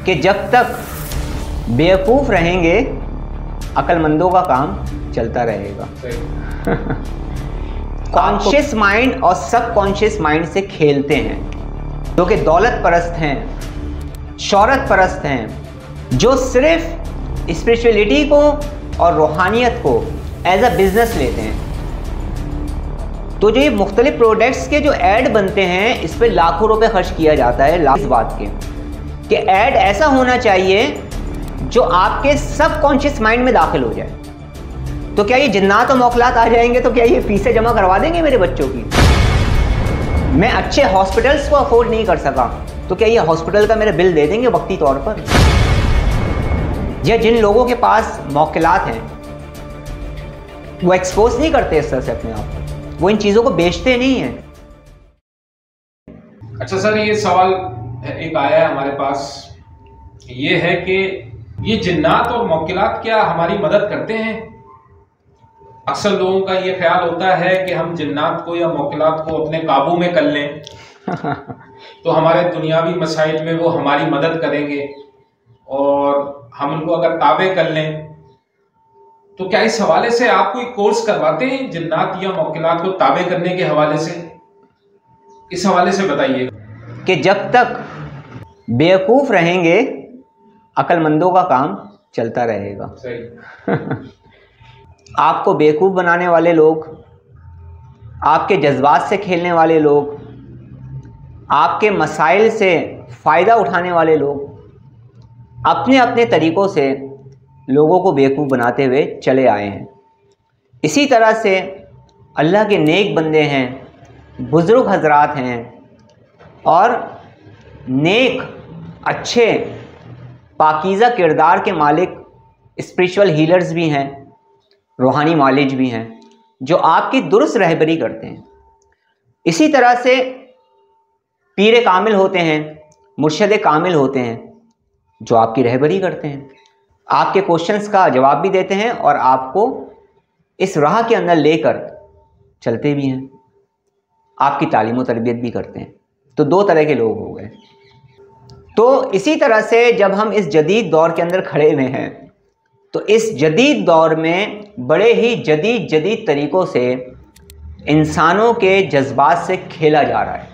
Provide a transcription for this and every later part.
कि जब तक बेवकूफ़ रहेंगे अक्लमंदों का काम चलता रहेगा। कॉन्शियस माइंड और सब कॉन्शियस माइंड से खेलते हैं, जो कि दौलत परस्त हैं, शोहरत परस्त हैं, जो सिर्फ स्पिरिचुअलिटी को और रूहानियत को एज अ बिजनेस लेते हैं। तो जो ये मुख्तलिफ प्रोडक्ट्स के जो ऐड बनते हैं, इस पर लाखों रुपए खर्च किया जाता है इस बात के कि ऐड ऐसा होना चाहिए जो आपके सब कॉन्शियस माइंड में दाखिल हो जाए। तो क्या ये जिन्नात और मौखलात आ जाएंगे तो क्या ये फीसें जमा करवा देंगे मेरे बच्चों की? मैं अच्छे हॉस्पिटल्स को अफोर्ड नहीं कर सका तो क्या ये हॉस्पिटल का मेरे बिल दे देंगे वक्ती तौर पर? या जिन लोगों के पास मौखलात हैं वो एक्सपोज नहीं करते इस तरह से अपने आप को, वो इन चीज़ों को बेचते नहीं हैं। अच्छा सर, ये सवाल एक आया है हमारे पास, ये है कि ये जिन्नात और मौकिलात क्या हमारी मदद करते हैं? अक्सर लोगों का ये ख्याल होता है कि हम जिन्नात को या मौकिलात को अपने काबू में कर लें तो हमारे दुनियावी मसाइल में वो हमारी मदद करेंगे, और हम उनको अगर ताबे कर लें तो क्या इस हवाले से आप कोई कोर्स करवाते हैं जिन्नात या मौकिलात को ताबे करने के हवाले से? इस हवाले से बताइए। कि जब तक बेवकूफ़ रहेंगे अक्लमंदों का काम चलता रहेगा। सही। आपको बेवकूफ़ बनाने वाले लोग, आपके जज्बात से खेलने वाले लोग, आपके मसाइल से फ़ायदा उठाने वाले लोग अपने अपने तरीक़ों से लोगों को बेवकूफ़ बनाते हुए चले आए हैं। इसी तरह से अल्लाह के नेक बंदे हैं, बुज़ुर्ग हजरात हैं और नेक अच्छे पाकीज़ा किरदार के मालिक स्पिरिचुअल हीलर्स भी हैं, रूहानी मालिज भी हैं, जो आपकी दुरुस्त रहबरी करते हैं। इसी तरह से पीर कामिल होते हैं, मुर्शद कामिल होते हैं, जो आपकी रहबरी करते हैं, आपके क्वेश्चंस का जवाब भी देते हैं और आपको इस राह के अंदर लेकर चलते भी हैं, आपकी तालीम और तरबियत भी करते हैं। तो दो तरह के लोग हो गए। तो इसी तरह से जब हम इस जदीद दौर के अंदर खड़े हुए हैं तो इस जदीद दौर में बड़े ही जदीद तरीक़ों से इंसानों के जज्बात से खेला जा रहा है।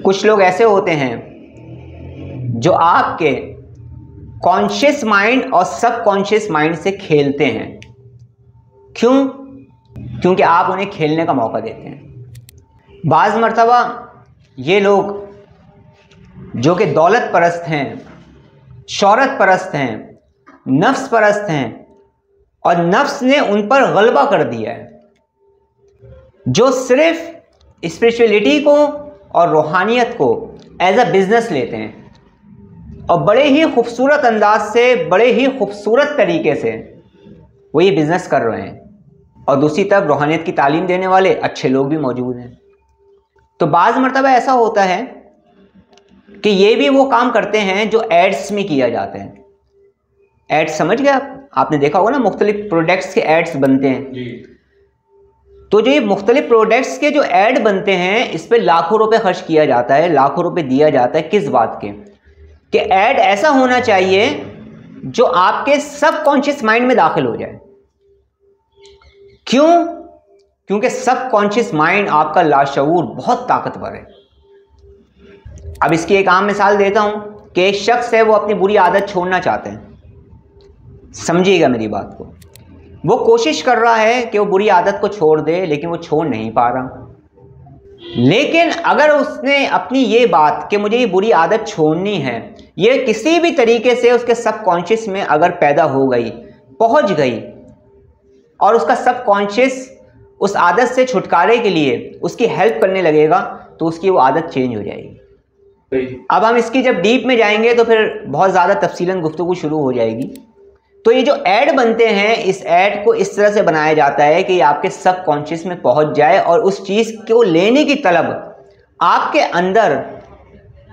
कुछ लोग ऐसे होते हैं जो आपके कॉन्शियस माइंड और सब कॉन्शियस माइंड से खेलते हैं। क्यों? क्योंकि आप उन्हें खेलने का मौका देते हैं। बाज़ मर्तबा ये लोग जो कि दौलत परस्त हैं, शोहरत परस्त हैं, नफ्स परस्त हैं और नफ्स ने उन पर गलबा कर दिया है, जो सिर्फ स्पिरिचुअलिटी को और रूहानियत को एज अ बिज़नेस लेते हैं और बड़े ही खूबसूरत अंदाज से, बड़े ही खूबसूरत तरीके से वो ये बिज़नेस कर रहे हैं। और दूसरी तरफ रूहानियत की तालीम देने वाले अच्छे लोग भी मौजूद हैं। तो बाज़ मर्तबा ऐसा होता है कि ये भी वो काम करते हैं जो एड्स में किया जाते हैं। एड्स समझ गए आप? आपने देखा होगा ना, मुख्तलिफ प्रोडक्ट्स के एड्स बनते हैं जी। तो जो ये मुख्तलिफ प्रोडक्ट्स के जो ऐड बनते हैं, इस पर लाखों रुपए खर्च किया जाता है, लाखों रुपए दिया जाता है। किस बात के? कि ऐड ऐसा होना चाहिए जो आपके सब कॉन्शियस माइंड में दाखिल हो जाए। क्यों? क्योंकि सब कॉन्शियस माइंड आपका लाशऊर बहुत ताकतवर है। अब इसकी एक आम मिसाल देता हूं कि एक शख्स है, वो अपनी बुरी आदत छोड़ना चाहते हैं। समझिएगा मेरी बात को। वो कोशिश कर रहा है कि वो बुरी आदत को छोड़ दे, लेकिन वो छोड़ नहीं पा रहा। लेकिन अगर उसने अपनी ये बात कि मुझे ये बुरी आदत छोड़नी है, ये किसी भी तरीके से उसके सबकॉन्शियस में अगर पैदा हो गई, पहुंच गई, और उसका सबकॉन्शियस उस आदत से छुटकारे के लिए उसकी हेल्प करने लगेगा, तो उसकी वो आदत चेंज हो जाएगी। अब हम इसकी जब डीप में जाएंगे तो फिर बहुत ज़्यादा तफसीलन गुफ्तगू शुरू हो जाएगी। तो ये जो ऐड बनते हैं, इस ऐड को इस तरह से बनाया जाता है कि ये आपके सब कॉन्शियस में पहुंच जाए और उस चीज़ को लेने की तलब आपके अंदर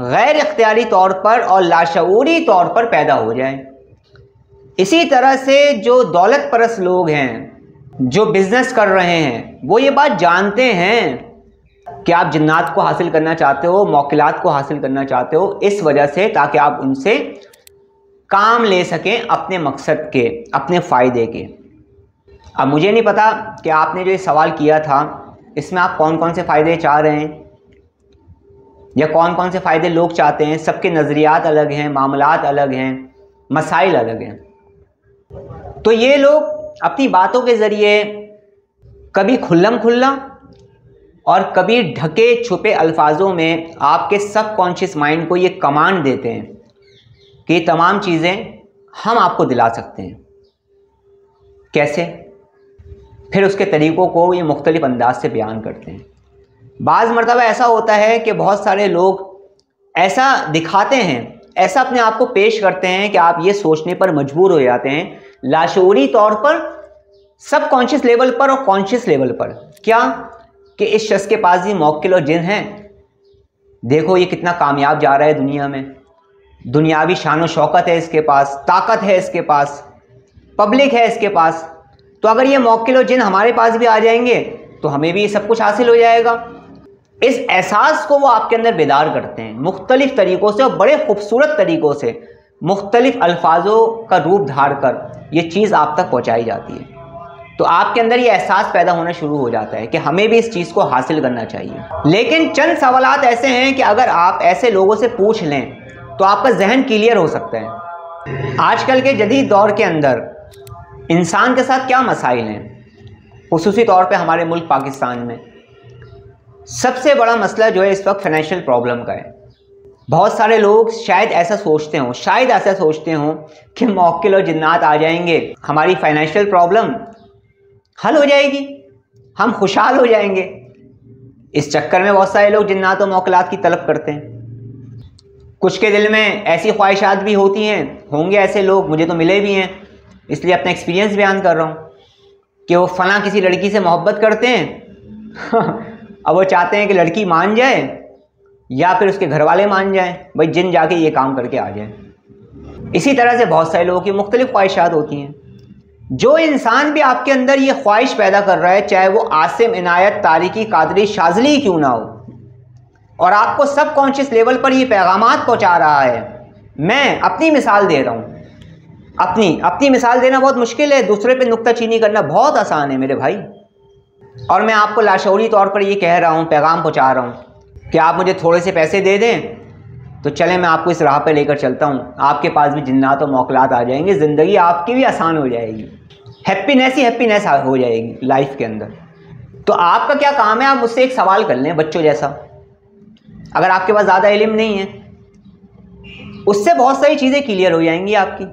गैर इख्तियारी तौर पर और लाशऊरी तौर पर पैदा हो जाए। इसी तरह से जो दौलत परस्त लोग हैं, जो बिजनेस कर रहे हैं, वो ये बात जानते हैं कि आप जिन्नात को हासिल करना चाहते हो, मौकिलात को हासिल करना चाहते हो इस वजह से, ताकि आप उनसे काम ले सकें अपने मकसद के, अपने फ़ायदे के। अब मुझे नहीं पता कि आपने जो ये सवाल किया था इसमें आप कौन कौन से फ़ायदे चाह रहे हैं या कौन कौन से फ़ायदे लोग चाहते हैं। सबके नज़रियात अलग हैं, मामलात अलग हैं, मसाइल अलग हैं। तो ये लोग अपनी बातों के ज़रिए कभी खुल्लम खुल्ला और कभी ढके छुपे अल्फाजों में आपके सबकॉन्शियस माइंड को ये कमांड देते हैं कि ये तमाम चीज़ें हम आपको दिला सकते हैं। कैसे? फिर उसके तरीक़ों को ये मुख्तलिफ़ अंदाज से बयान करते हैं। बाज़ मरतबा ऐसा होता है कि बहुत सारे लोग ऐसा दिखाते हैं, ऐसा अपने आप को पेश करते हैं कि आप ये सोचने पर मजबूर हो जाते हैं लाशऊरी तौर पर, सबकॉन्शियस लेवल पर और कॉन्शियस लेवल पर, क्या कि इस शख्स के पास भी मौक्किल और जिन हैं, देखो ये कितना कामयाब जा रहा है दुनिया में, दुनियावी शान व शौकत है इसके पास, ताकत है इसके पास, पब्लिक है इसके पास, तो अगर ये मौक्किल और जिन हमारे पास भी आ जाएंगे तो हमें भी ये सब कुछ हासिल हो जाएगा। इस एहसास को वो आपके अंदर बेदार करते हैं मुख्तलिफ़ तरीक़ों से और बड़े खूबसूरत तरीक़ों से, मुख्तलिफ़ अल्फाजों का रूप धार कर ये चीज़ आप तक पहुँचाई जाती है। तो आपके अंदर ये एहसास पैदा होना शुरू हो जाता है कि हमें भी इस चीज़ को हासिल करना चाहिए। लेकिन चंद सवालात ऐसे हैं कि अगर आप ऐसे लोगों से पूछ लें तो आपका जहन क्लियर हो सकता है। आजकल के जदीद दौर के अंदर इंसान के साथ क्या मसाइल हैं, खुसूसी तौर पे हमारे मुल्क पाकिस्तान में सबसे बड़ा मसला जो है इस वक्त फाइनेंशियल प्रॉब्लम का है। बहुत सारे लोग शायद ऐसा सोचते हों कि मौक्किल और जिन्नात आ जाएंगे, हमारी फाइनेंशियल प्रॉब्लम हल हो जाएगी, हम खुशहाल हो जाएंगे। इस चक्कर में बहुत सारे लोग जिन्नात और मौकिलात की तलब करते हैं। कुछ के दिल में ऐसी ख्वाहिशात भी होती हैं, होंगे ऐसे लोग, मुझे तो मिले भी हैं, इसलिए अपना एक्सपीरियंस बयान कर रहा हूँ, कि वो फ़लाँ किसी लड़की से मोहब्बत करते हैं अब वो चाहते हैं कि लड़की मान जाए या फिर उसके घर वाले मान जाएं, भाई जिन जाके ये काम करके आ जाए। इसी तरह से बहुत सारे लोगों की मुख्तलिफ़ ख्वाहिशात होती हैं। जो इंसान भी आपके अंदर ये ख्वाहिश पैदा कर रहा है, चाहे वो आसिम, इनायत, तारिकी, कादरी, शाज़ली क्यों ना हो, और आपको सब कॉन्शियस लेवल पर ये पैगामात पहुँचा रहा है। मैं अपनी मिसाल दे रहा हूँ, अपनी मिसाल देना बहुत मुश्किल है, दूसरे पे नुक्ताचीनी करना बहुत आसान है मेरे भाई। और मैं आपको लाशऊरी तौर पर ये कह रहा हूँ, पैगाम पहुँचा रहा हूँ कि आप मुझे थोड़े से पैसे दे दें तो चलें मैं आपको इस राह पर लेकर चलता हूँ, आपके पास भी जिन्नात और मौकिलात आ जाएंगे, ज़िंदगी आपकी भी आसान हो जाएगी, हैप्पीनेस ही हैप्पीनेस हो जाएगी लाइफ के अंदर। तो आपका क्या काम है, आप मुझसे एक सवाल कर लें बच्चों जैसा, अगर आपके पास ज़्यादा इल्म नहीं है, उससे बहुत सारी चीज़ें क्लियर हो जाएंगी, आपकी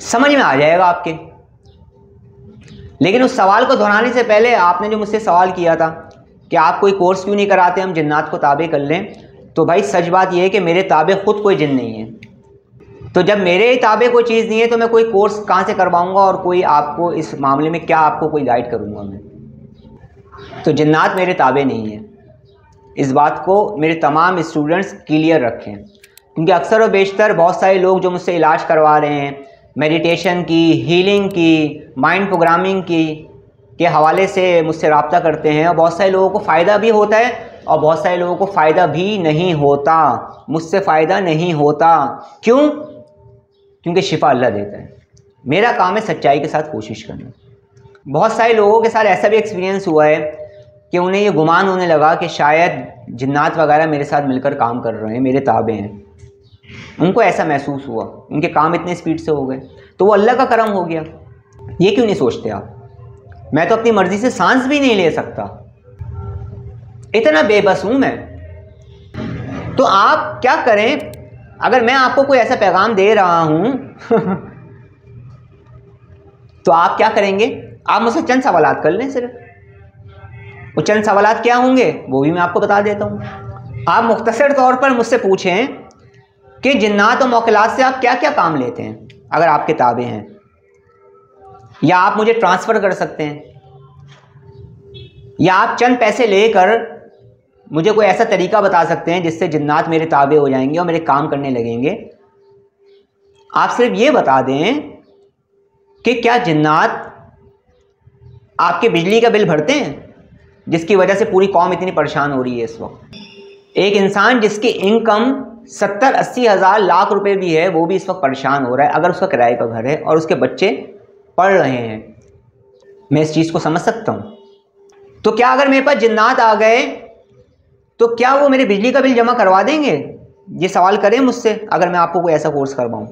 समझ में आ जाएगा आपके। लेकिन उस सवाल को दोहराने से पहले आपने जो मुझसे सवाल किया था कि आप कोई कोर्स क्यों नहीं कराते, हम जिन्नात को ताबे कर लें, तो भाई सच बात यह है कि मेरे ताबे ख़ुद कोई जिन नहीं है। तो जब मेरे ताबे कोई चीज़ नहीं है तो मैं कोई कोर्स कहाँ से करवाऊँगा और कोई आपको इस मामले में क्या आपको कोई गाइड करूँगा मैं। तो जिन्नात मेरे ताबे नहीं है, इस बात को मेरे तमाम स्टूडेंट्स क्लियर रखें, क्योंकि अक्सर व बेशतर बहुत सारे लोग जो मुझसे इलाज करवा रहे हैं, मेडिटेशन की, हीलिंग की, माइंड प्रोग्रामिंग की के हवाले से मुझसे रब्ता करते हैं, और बहुत सारे लोगों को फ़ायदा भी होता है और बहुत सारे लोगों को फ़ायदा भी नहीं होता। मुझसे फ़ायदा नहीं होता, क्यों? क्योंकि शिफा अल्लाह देता है। मेरा काम है सच्चाई के साथ कोशिश करना। बहुत सारे लोगों के साथ ऐसा भी एक्सपीरियंस हुआ है कि उन्हें ये गुमान होने लगा कि शायद जिन्नात वगैरह मेरे साथ मिलकर काम कर रहे हैं, मेरे ताबे हैं। उनको ऐसा महसूस हुआ, उनके काम इतने स्पीड से हो गए, तो वो अल्लाह का करम हो गया। ये क्यों नहीं सोचते आप? मैं तो अपनी मर्ज़ी से सांस भी नहीं ले सकता, इतना बेबस हूँ मैं। तो आप क्या करें, अगर मैं आपको कोई ऐसा पैगाम दे रहा हूँ तो आप क्या करेंगे? आप मुझसे चंद सवालात कर लें सिर्फ। वो चंद सवालात क्या होंगे वो भी मैं आपको बता देता हूँ। आप मुख्तसर तौर पर मुझसे पूछें कि जिन्नात और मौकिलात से आप क्या क्या काम लेते हैं अगर आपके ताबे हैं, या आप मुझे ट्रांसफ़र कर सकते हैं, या आप चंद पैसे लेकर मुझे कोई ऐसा तरीका बता सकते हैं जिससे जिन्नात मेरे ताबे हो जाएंगे और मेरे काम करने लगेंगे। आप सिर्फ ये बता दें कि क्या जिन्नात आपके बिजली का बिल भरते हैं? जिसकी वजह से पूरी कौम इतनी परेशान हो रही है इस वक्त। एक इंसान जिसकी इनकम 70-80 हज़ार लाख रुपए भी है, वो भी इस वक्त परेशान हो रहा है अगर उसका किराए का घर है और उसके बच्चे पढ़ रहे हैं। मैं इस चीज़ को समझ सकता हूँ। तो क्या अगर मेरे पास जिन्नात आ गए तो क्या वो मेरे बिजली का बिल जमा करवा देंगे? ये सवाल करें मुझसे अगर मैं आपको कोई ऐसा कोर्स करवाऊँ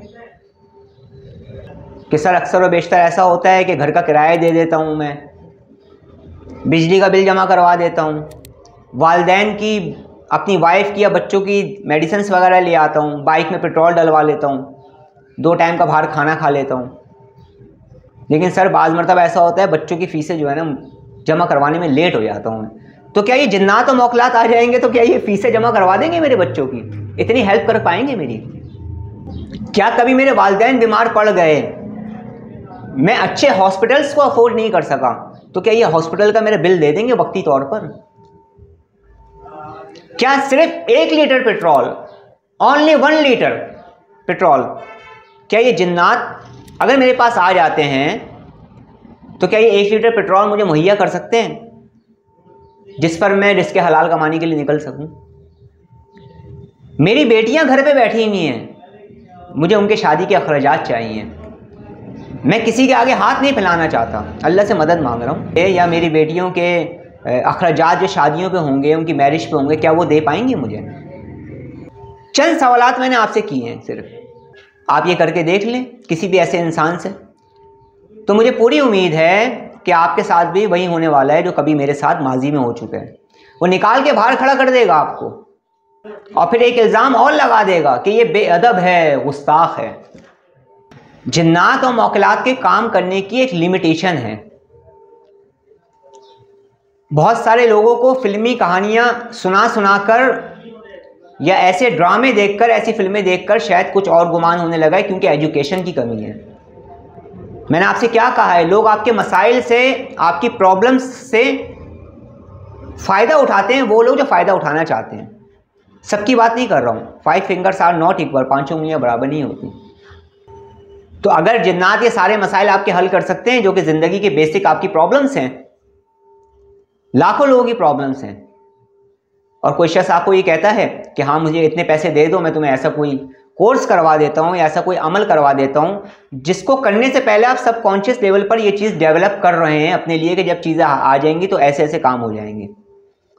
कि सर अक्सर और बेशतर ऐसा होता है कि घर का किराया दे देता हूँ, मैं बिजली का बिल जमा करवा देता हूँ, वालिदैन की, अपनी वाइफ की या बच्चों की मेडिसिन वगैरह ले आता हूँ, बाइक में पेट्रोल डलवा लेता हूँ, 2 टाइम का बाहर खाना खा लेता हूँ। लेकिन सर बाज़ मरतबा ऐसा होता है बच्चों की फ़ीसें जो है ना जमा करवाने में लेट हो जाता हूँ। तो क्या ये जिन्नात और मौकलात आ जाएंगे तो क्या ये फ़ीसें जमा करवा देंगे मेरे बच्चों की? इतनी हेल्प कर पाएंगे मेरी? क्या कभी मेरे वालिदैन बीमार पड़ गए, मैं अच्छे हॉस्पिटल्स को अफोर्ड नहीं कर सका, तो क्या ये हॉस्पिटल का मेरा बिल दे देंगे वक्ती तौर पर? क्या सिर्फ 1 litre petrol, only 1 litre petrol, क्या ये जिन्नात अगर मेरे पास आ जाते हैं तो क्या ये 1 लीटर पेट्रोल मुझे मुहैया कर सकते हैं जिस पर मैं रिस्क हलाल कमाने के लिए निकल सकूं? मेरी बेटियां घर पे बैठी हुई हैं, मुझे उनके शादी के अखराजात चाहिए, मैं किसी के आगे हाथ नहीं फैलाना चाहता, अल्लाह से मदद मांग रहा हूँ। या मेरी बेटियों के अखराजात जो शादियों पे होंगे, उनकी मैरिज पे होंगे, क्या वो दे पाएंगी मुझे? चंद सवालात मैंने आपसे किए हैं, सिर्फ आप ये करके देख लें किसी भी ऐसे इंसान से, तो मुझे पूरी उम्मीद है कि आपके साथ भी वही होने वाला है जो कभी मेरे साथ माजी में हो चुका है। वो निकाल के बाहर खड़ा कर देगा आपको और फिर एक इल्ज़ाम और लगा देगा कि ये बेअदब है, गुस्ताख है। जिन्नात और मौकलात के काम करने की एक लिमिटेशन है। बहुत सारे लोगों को फिल्मी कहानियां सुना कर या ऐसे ड्रामे देखकर, ऐसी फिल्में देखकर शायद कुछ और गुमान होने लगा है क्योंकि एजुकेशन की कमी है। मैंने आपसे क्या कहा है, लोग आपके मसाइल से, आपकी प्रॉब्लम्स से फ़ायदा उठाते हैं वो लोग जो फ़ायदा उठाना चाहते हैं। सबकी बात नहीं कर रहा हूँ, 5 फिंगर्स आर नॉट इक्वल, 5 उंगलियाँ बराबर नहीं होती। तो अगर जिन्नात ये सारे मसाइल आपके हल कर सकते हैं जो कि ज़िंदगी के बेसिक आपकी प्रॉब्लम्स हैं, लाखों लोगों की प्रॉब्लम्स हैं, और कोई शख्स आपको ये कहता है कि हाँ मुझे इतने पैसे दे दो, मैं तुम्हें ऐसा कोई कोर्स करवा देता हूँ या ऐसा कोई अमल करवा देता हूँ जिसको करने से पहले आप सबकॉन्शियस लेवल पर ये चीज़ डेवलप कर रहे हैं अपने लिए कि जब चीज़ें आ जाएंगी तो ऐसे ऐसे काम हो जाएंगे।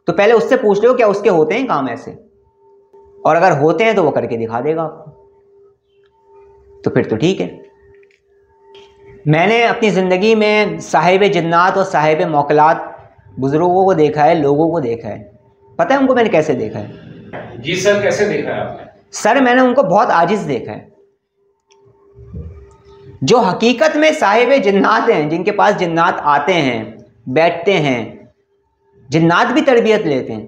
तो पहले उससे पूछ लो क्या उसके होते हैं काम ऐसे, और अगर होते हैं तो वो करके दिखा देगा आपको, तो फिर तो ठीक है। मैंने अपनी ज़िंदगी में साहिब जिन्नात और साहिब मौकलात बुज़ुर्गों को देखा है, लोगों को देखा है। पता है उनको मैंने कैसे देखा है? जी सर, कैसे देखा है आपने? सर मैंने उनको बहुत आजिज़ देखा है। जो हकीकत में साहिब जिन्नात हैं, जिनके पास जिन्नात आते हैं, बैठते हैं, जिन्नात भी तरबियत लेते हैं,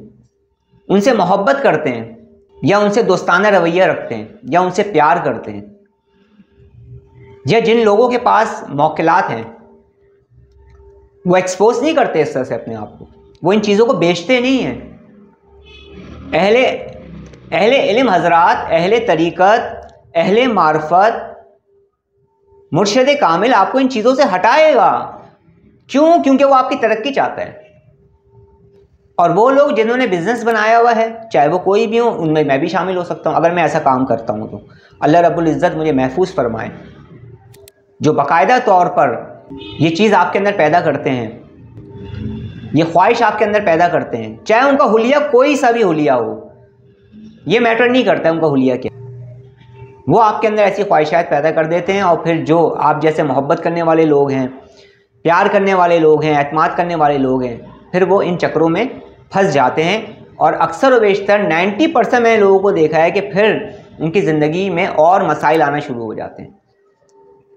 उनसे मोहब्बत करते हैं या उनसे दोस्ताना रवैया रखते हैं या उनसे प्यार करते हैं, या जिन लोगों के पास मौकलात हैं वो एक्सपोज नहीं करते इस तरह से अपने आप को, वो इन चीज़ों को बेचते नहीं हैं। अहले इल्म हजरात, अहले तरीक़त, अहले मार्फत, मुर्शिद कामिल आपको इन चीज़ों से हटाएगा। क्यों? क्योंकि वो आपकी तरक्की चाहता है। और वो लोग जिन्होंने बिज़नेस बनाया हुआ है, चाहे वो कोई भी हो, उनमें मैं भी शामिल हो सकता हूँ अगर मैं ऐसा काम करता हूँ तो। अल्लाह रब्बुल इज़्ज़त मुझे महफूज फरमाए। जो बाकायदा तौर पर ये चीज़ आपके अंदर पैदा करते हैं, ये ख्वाहिश आपके अंदर पैदा करते हैं, चाहे उनका हुलिया कोई सा भी हुलिया हो, ये मैटर नहीं करता है उनका हुलिया क्या, वो आपके अंदर ऐसी ख्वाहिशात पैदा कर देते हैं। और फिर जो आप जैसे मोहब्बत करने वाले लोग हैं, प्यार करने वाले लोग हैं, एतमाद करने वाले लोग हैं, फिर वो इन चक्रों में फंस जाते हैं। और अक्सर व बेशतर 90% मैंने लोगों को देखा है कि फिर उनकी ज़िंदगी में और मसाइल आना शुरू हो जाते हैं।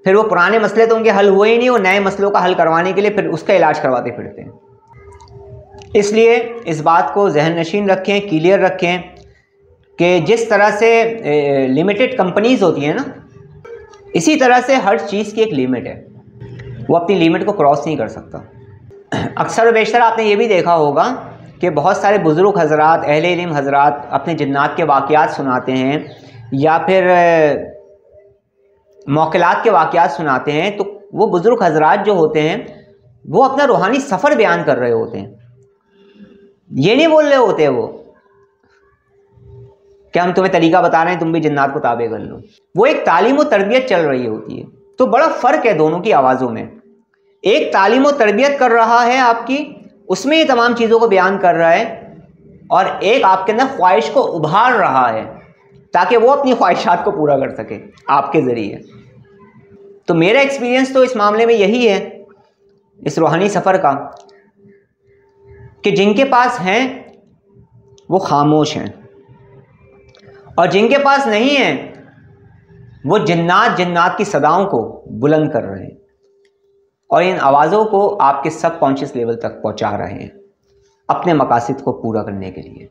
फिर वो पुराने मसले तो उनके हल हुए ही नहीं, वो नए मसलों का हल करवाने के लिए फिर उसका इलाज करवाते फिरते हैं। इसलिए इस बात को जहन नशीन रखें, क्लियर रखें कि जिस तरह से लिमिटेड कंपनीज़ होती हैं ना, इसी तरह से हर चीज़ की एक लिमिट है, वो अपनी लिमिट को क्रॉस नहीं कर सकता। अक्सर बेशतर आपने ये भी देखा होगा कि बहुत सारे बुज़ुर्ग हजरात, अहले इल्म हजरात अपने जिन्नात के वाक़यात सुनाते हैं या फिर मौकलात के वाक़यात सुनाते हैं, तो वो बुज़ुर्ग हजरात जो होते हैं वो अपना रूहानी सफ़र बयान कर रहे होते हैं। ये नहीं बोल रहे होते वो कि हम तुम्हें तरीका बता रहे हैं, तुम भी जिन्नात को ताबे कर लो। वो एक तालीम और तरबियत चल रही होती है। तो बड़ा फ़र्क है दोनों की आवाज़ों में। एक तालीम और तरबियत कर रहा है आपकी, उसमें ये तमाम चीज़ों को बयान कर रहा है, और एक आपके अंदर ख्वाहिश को उभार रहा है ताकि वो अपनी ख्वाहिशात को पूरा कर सके आपके ज़रिए। तो मेरा एक्सपीरियंस तो इस मामले में यही है, इस रूहानी सफ़र का, कि जिनके पास हैं वो खामोश हैं, और जिनके पास नहीं है वो जिन्नात की सदाओं को बुलंद कर रहे हैं और इन आवाज़ों को आपके सबकॉन्शियस लेवल तक पहुंचा रहे हैं अपने मकासद को पूरा करने के लिए।